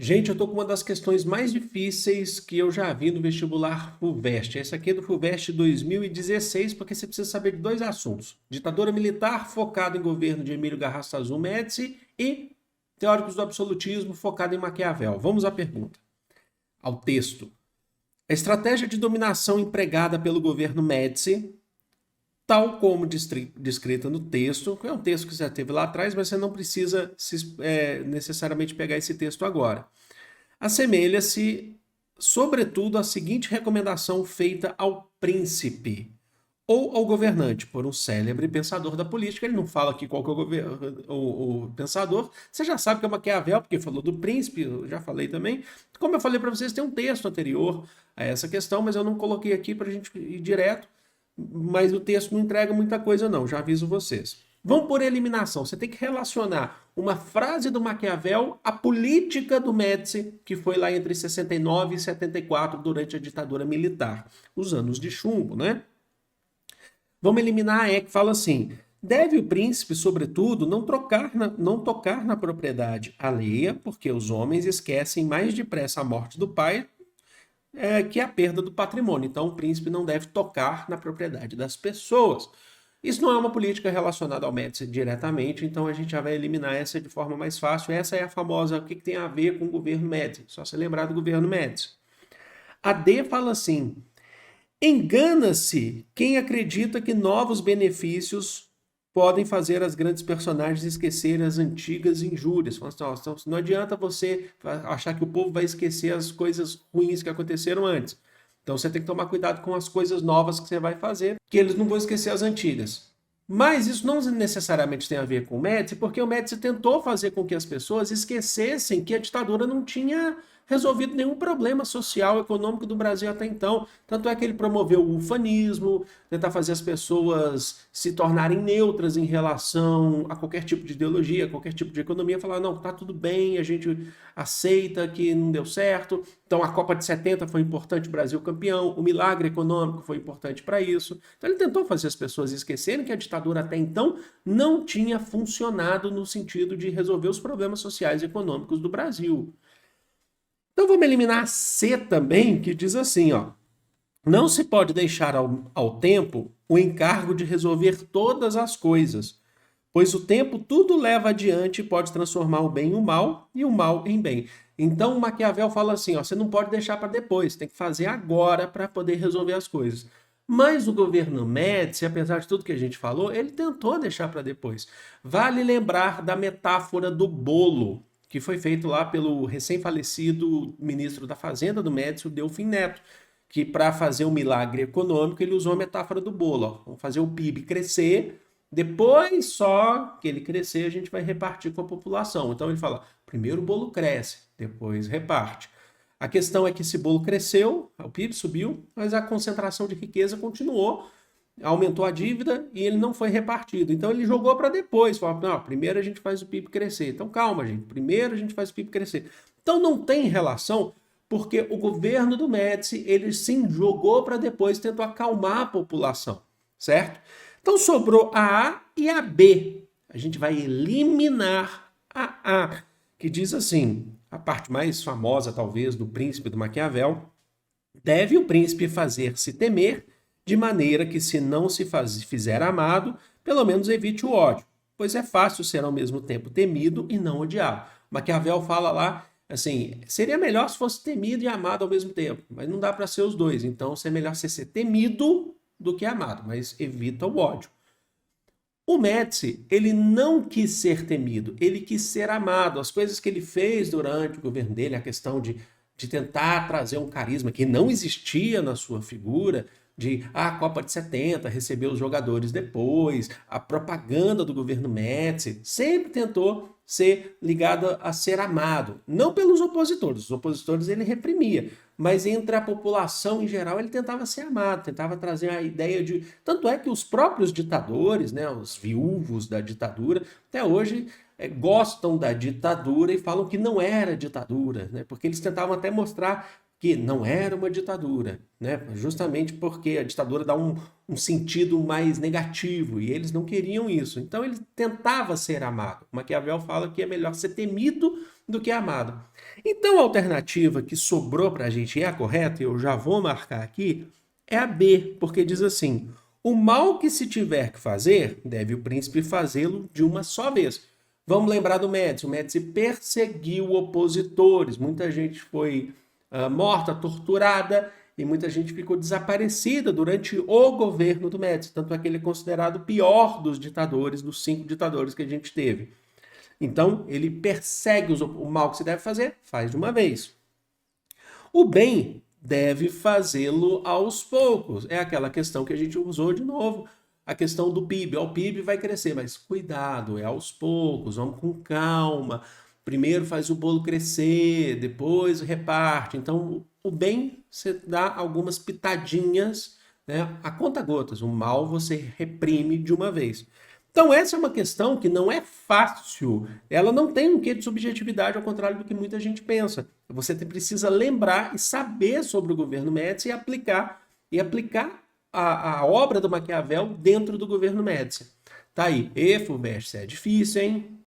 Gente, eu tô com uma das questões mais difíceis que eu já vi no vestibular FUVEST. Essa aqui é do FUVEST 2016, porque você precisa saber de dois assuntos: ditadura militar focado em governo de Emílio Garrastazu Médici e teóricos do absolutismo focado em Maquiavel. Vamos à pergunta, ao texto. A estratégia de dominação empregada pelo governo Médici, tal como descrita no texto, que é um texto que já teve lá atrás, mas você não precisa necessariamente pegar esse texto agora. Assemelha-se, sobretudo, à seguinte recomendação feita ao príncipe ou ao governante, por um célebre pensador da política. Ele não fala aqui qual que é o pensador. Você já sabe que é Maquiavel, porque falou do príncipe, eu já falei também. Como eu falei para vocês, tem um texto anterior a essa questão, mas eu não coloquei aqui para a gente ir direto. Mas o texto não entrega muita coisa, não, já aviso vocês. Vamos por eliminação. Você tem que relacionar uma frase do Maquiavel à política do Médici, que foi lá entre 69 e 74, durante a ditadura militar. Os anos de chumbo, né? Vamos eliminar a E, que fala assim: deve o príncipe, sobretudo, não tocar na propriedade alheia, porque os homens esquecem mais depressa a morte do pai que a perda do patrimônio. Então, o príncipe não deve tocar na propriedade das pessoas. Isso não é uma política relacionada ao Médici diretamente, então a gente já vai eliminar essa de forma mais fácil. Essa é a famosa, o que tem a ver com o governo Médici? Só se lembrar do governo Médici. A D fala assim: engana-se quem acredita que novos benefícios podem fazer as grandes personagens esquecerem as antigas injúrias. Então, não adianta você achar que o povo vai esquecer as coisas ruins que aconteceram antes. Então você tem que tomar cuidado com as coisas novas que você vai fazer, que eles não vão esquecer as antigas. Mas isso não necessariamente tem a ver com o Médici, porque o Médici tentou fazer com que as pessoas esquecessem que a ditadura não tinha resolvido nenhum problema social, econômico do Brasil até então. Tanto é que ele promoveu o ufanismo, tentar fazer as pessoas se tornarem neutras em relação a qualquer tipo de ideologia, a qualquer tipo de economia, falar, não, tá tudo bem, a gente aceita que não deu certo. Então a Copa de 70 foi importante, o Brasil campeão, o milagre econômico foi importante para isso. Então ele tentou fazer as pessoas esquecerem que a ditadura até então não tinha funcionado no sentido de resolver os problemas sociais e econômicos do Brasil. Então vamos eliminar a C também, que diz assim, ó: não se pode deixar ao tempo o encargo de resolver todas as coisas, pois o tempo tudo leva adiante e pode transformar o bem em mal e o mal em bem. Então Maquiavel fala assim, ó, você não pode deixar para depois, tem que fazer agora para poder resolver as coisas. Mas o governo Médici, apesar de tudo que a gente falou, ele tentou deixar para depois. Vale lembrar da metáfora do bolo, que foi feito lá pelo recém-falecido ministro da Fazenda do Médici, o Delfim Neto, que para fazer um milagre econômico ele usou a metáfora do bolo. Ó. Vamos fazer o PIB crescer, depois só que ele crescer a gente vai repartir com a população. Então ele fala, primeiro o bolo cresce, depois reparte. A questão é que esse bolo cresceu, o PIB subiu, mas a concentração de riqueza continuou, aumentou a dívida e ele não foi repartido. Então ele jogou para depois, falou, não, primeiro a gente faz o PIB crescer. Então calma, gente, primeiro a gente faz o PIB crescer. Então não tem relação, porque o governo do Médici, ele sim jogou para depois, tentou acalmar a população, certo? Então sobrou a A e a B. A gente vai eliminar a A, que diz assim, a parte mais famosa talvez do príncipe do Maquiavel: deve o príncipe fazer-se temer, de maneira que, se não se fizer amado, pelo menos evite o ódio, pois é fácil ser ao mesmo tempo temido e não odiado. Maquiavel fala lá, assim, seria melhor se fosse temido e amado ao mesmo tempo, mas não dá para ser os dois, então é melhor você ser temido do que amado, mas evita o ódio. O Médici, ele não quis ser temido, ele quis ser amado. As coisas que ele fez durante o governo dele, a questão de tentar trazer um carisma que não existia na sua figura, de a Copa de 70, receber os jogadores depois, a propaganda do governo Médici, sempre tentou ser ligada a ser amado. Não pelos opositores, os opositores ele reprimia, mas entre a população em geral ele tentava ser amado, tentava trazer a ideia de... Tanto é que os próprios ditadores, né, os viúvos da ditadura, até hoje gostam da ditadura e falam que não era ditadura, né, porque eles tentavam até mostrar que não era uma ditadura, né? Justamente porque a ditadura dá um sentido mais negativo e eles não queriam isso. Então ele tentava ser amado. Maquiavel fala que é melhor ser temido do que amado. Então a alternativa que sobrou para a gente e é a correta, e eu já vou marcar aqui, é a B, porque diz assim: o mal que se tiver que fazer, deve o príncipe fazê-lo de uma só vez. Vamos lembrar do Médici. O Médici perseguiu opositores. Muita gente foi morta, torturada, e muita gente ficou desaparecida durante o governo do Médici. Tanto é que ele é considerado o pior dos ditadores, dos 5 ditadores que a gente teve. Então, ele persegue o mal que se deve fazer, faz de uma vez. O bem deve fazê-lo aos poucos. É aquela questão que a gente usou de novo, a questão do PIB. O PIB vai crescer, mas cuidado, é aos poucos, vamos com calma. Primeiro faz o bolo crescer, depois reparte. Então, o bem você dá algumas pitadinhas, né, a conta gotas. O mal você reprime de uma vez. Então, essa é uma questão que não é fácil. Ela não tem um quê de subjetividade, ao contrário do que muita gente pensa. Você precisa lembrar e saber sobre o governo Médici e aplicar a obra do Maquiavel dentro do governo Médici. Tá aí. E, Fulvestre, é difícil, hein?